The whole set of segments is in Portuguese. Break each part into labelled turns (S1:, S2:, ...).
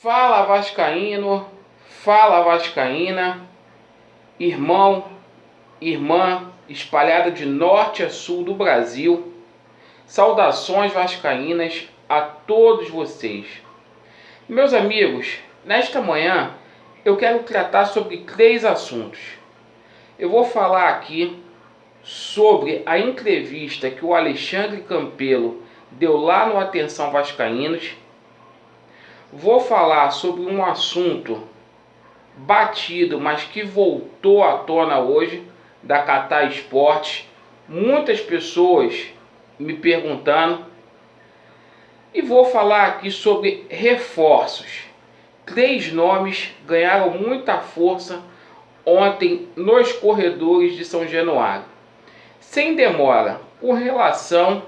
S1: Fala vascaíno, fala vascaína, irmão, irmã, espalhada de norte a sul do Brasil. Saudações vascaínas a todos vocês. Meus amigos, nesta manhã eu quero tratar sobre 3 assuntos. Eu vou falar aqui sobre a entrevista que o Alexandre Campelo deu lá no Atenção Vascaínos. Vou falar sobre um assunto batido, mas que voltou à tona hoje, da Qatar Esportes. Muitas pessoas me perguntando. E vou falar aqui sobre reforços. 3 nomes ganharam muita força ontem nos corredores de São Januário. Sem demora, com relação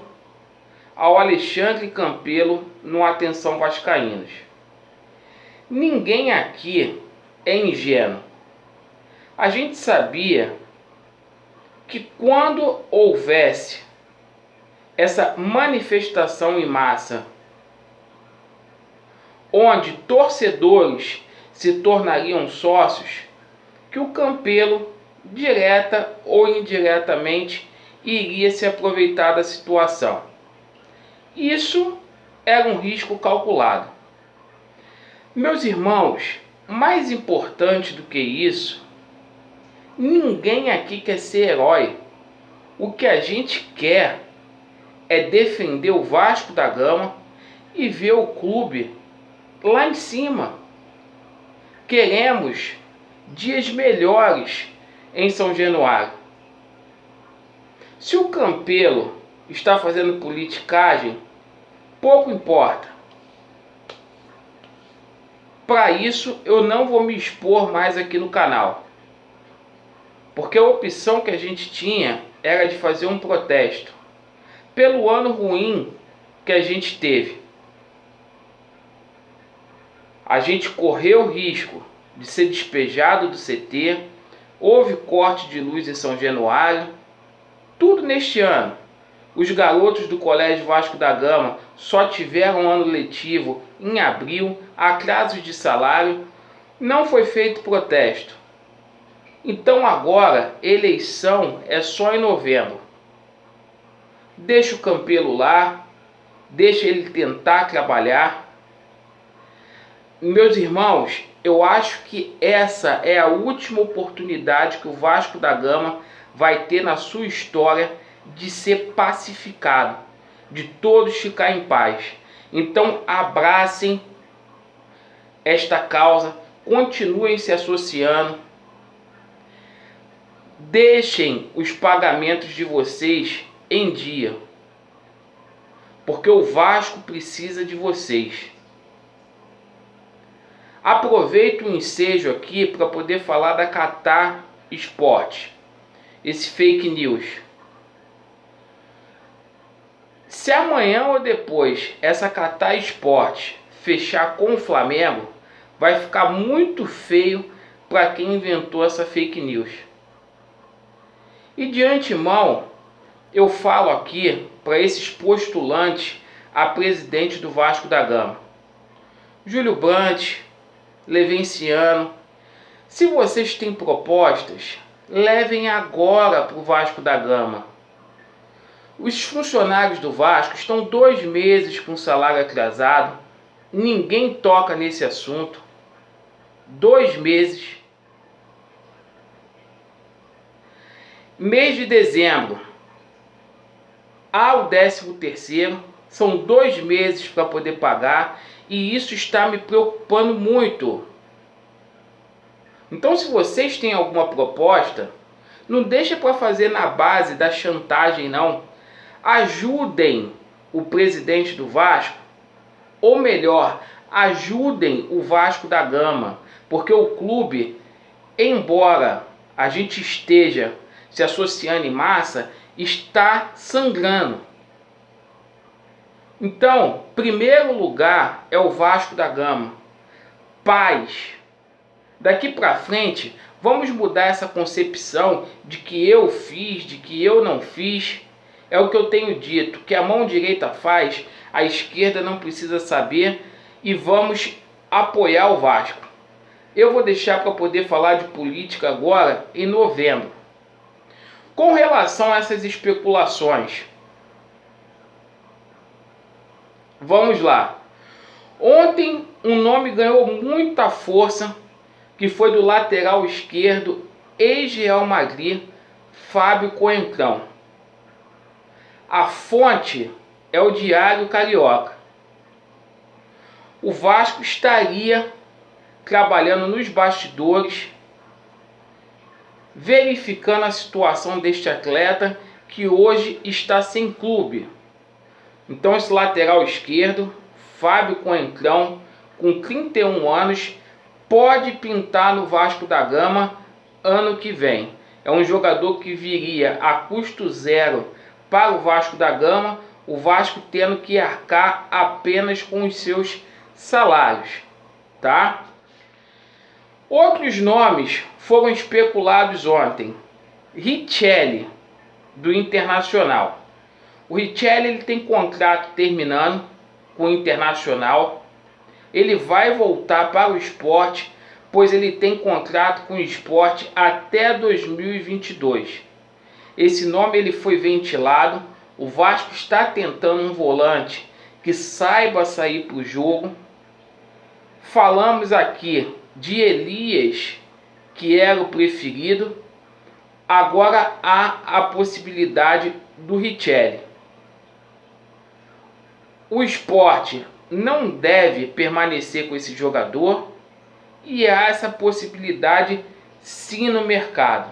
S1: ao Alexandre Campelo no Atenção Vascaínos. Ninguém aqui é ingênuo. A gente sabia que quando houvesse essa manifestação em massa, onde torcedores se tornariam sócios, que o Campelo, direta ou indiretamente, iria se aproveitar da situação. Isso era um risco calculado. Meus irmãos, mais importante do que isso, ninguém aqui quer ser herói. O que a gente quer é defender o Vasco da Gama e ver o clube lá em cima. Queremos dias melhores em São Januário. Se o Campelo está fazendo politicagem, pouco importa. Para isso eu não vou me expor mais aqui no canal, porque a opção que a gente tinha era de fazer um protesto pelo ano ruim que a gente teve. A gente correu o risco de ser despejado do CT, houve corte de luz em São Januário, tudo neste ano. Os garotos do Colégio Vasco da Gama só tiveram ano letivo em abril, atrasos de salário, não foi feito protesto. Então agora, eleição é só em novembro. Deixa o Campelo lá, deixa ele tentar trabalhar. Meus irmãos, eu acho que essa é a última oportunidade que o Vasco da Gama vai ter na sua história de ser pacificado, de todos ficar em paz. Então abracem esta causa, continuem se associando, deixem os pagamentos de vocês em dia, porque o Vasco precisa de vocês. Aproveito o ensejo aqui para poder falar da Qatar Esportes, esse fake news. Se amanhã ou depois essa Qatar Esportes fechar com o Flamengo, vai ficar muito feio para quem inventou essa fake news. E de antemão, eu falo aqui para esses postulantes a presidente do Vasco da Gama, Júlio Brandt, Levenciano, se vocês têm propostas, levem agora para o Vasco da Gama. Os funcionários do Vasco estão 2 meses com salário atrasado, ninguém toca nesse assunto. 2 meses. Mês de dezembro, há o 13º, são 2 meses para poder pagar, e isso está me preocupando muito. Então, se vocês têm alguma proposta, não deixa para fazer na base da chantagem, não. Ajudem o presidente do Vasco, ou melhor, ajudem o Vasco da Gama, porque o clube, embora a gente esteja se associando em massa, está sangrando. Então, primeiro lugar é o Vasco da Gama. Paz. Daqui para frente, vamos mudar essa concepção de que eu fiz, de que eu não fiz. É o que eu tenho dito, que a mão direita faz, a esquerda não precisa saber, e vamos apoiar o Vasco. Eu vou deixar para poder falar de política agora em novembro. Com relação a essas especulações, vamos lá. Ontem um nome ganhou muita força, que foi do lateral esquerdo, ex-Real Madrid, Fábio Coentrão. A fonte é o Diário Carioca. O Vasco estaria trabalhando nos bastidores, verificando a situação deste atleta que hoje está sem clube. Então esse lateral esquerdo, Fábio Coentrão, com 31 anos, pode pintar no Vasco da Gama ano que vem. É um jogador que viria a custo zero para o Vasco da Gama, o Vasco tendo que arcar apenas com os seus salários, tá? Outros nomes foram especulados ontem. Richelli, do Internacional. O Richelli ele tem contrato terminando com o Internacional. Ele vai voltar para o Sport, pois ele tem contrato com o Sport até 2022. Esse nome ele foi ventilado. O Vasco está tentando um volante que saiba sair para o jogo. Falamos aqui de Elias, que era o preferido. Agora há a possibilidade do Richelli. O Sport não deve permanecer com esse jogador e há essa possibilidade sim no mercado.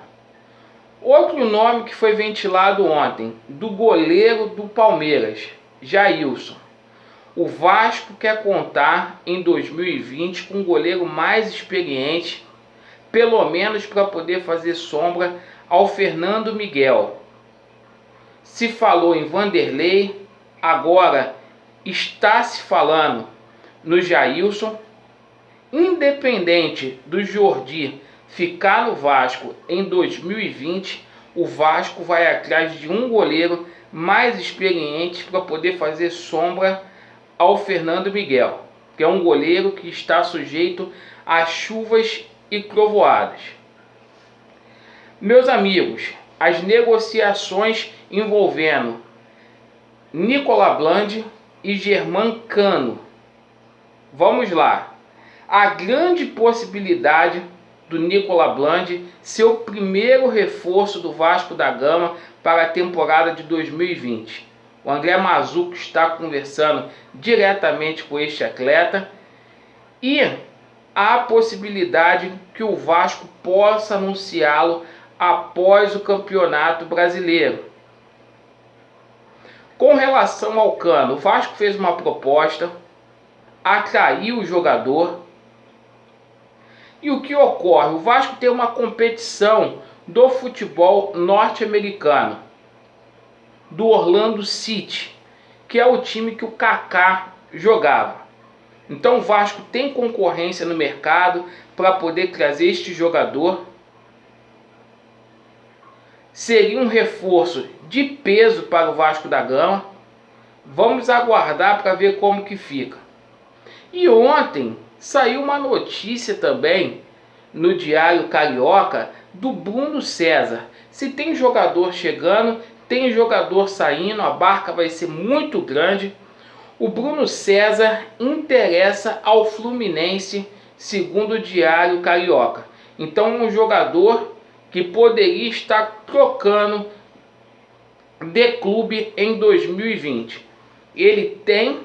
S1: Outro nome que foi ventilado ontem, do goleiro do Palmeiras, Jailson. O Vasco quer contar em 2020 com um goleiro mais experiente, pelo menos para poder fazer sombra ao Fernando Miguel. Se falou em Vanderlei, agora está se falando no Jailson. Independente do Jordi ficar no Vasco em 2020, o Vasco vai atrás de um goleiro mais experiente para poder fazer sombra ao Fernando Miguel, que é um goleiro que está sujeito a chuvas e trovoadas. Meus amigos, as negociações envolvendo Nicolas Bland e Germán Cano. Vamos lá. A grande possibilidade do Nicolas Bland ser o primeiro reforço do Vasco da Gama para a temporada de 2020. O André Mazuco está conversando diretamente com este atleta e há a possibilidade que o Vasco possa anunciá-lo após o Campeonato Brasileiro. Com relação ao Cano, o Vasco fez uma proposta, atraiu o jogador. E o que ocorre? O Vasco tem uma competição do futebol norte-americano, do Orlando City, que é o time que o Kaká jogava. Então o Vasco tem concorrência no mercado para poder trazer este jogador. Seria um reforço de peso para o Vasco da Gama. Vamos aguardar para ver como que fica. E ontem saiu uma notícia também no Diário Carioca do Bruno César. Se tem jogador chegando, tem jogador saindo, a barca vai ser muito grande. O Bruno César interessa ao Fluminense, segundo o Diário Carioca. Então um jogador que poderia estar trocando de clube em 2020. Ele tem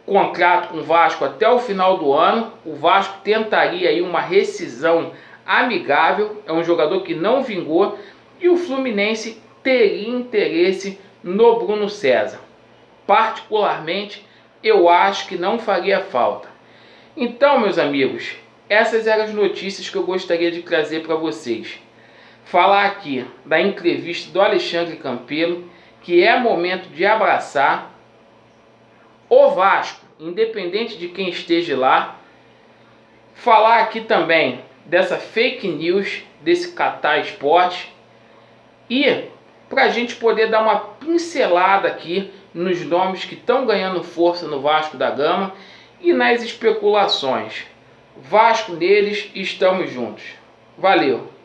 S1: contrato com o Vasco até o final do ano. O Vasco tentaria aí uma rescisão amigável. É um jogador que não vingou. E o Fluminense teria interesse no Bruno César. Particularmente, eu acho que não faria falta. Então, meus amigos, essas eram as notícias que eu gostaria de trazer para vocês. Falar aqui da entrevista do Alexandre Campelo, que é momento de abraçar o Vasco, independente de quem esteja lá. Falar aqui também dessa fake news, desse Qatar Sport. E para a gente poder dar uma pincelada aqui nos nomes que estão ganhando força no Vasco da Gama e nas especulações. Vasco neles, estamos juntos. Valeu!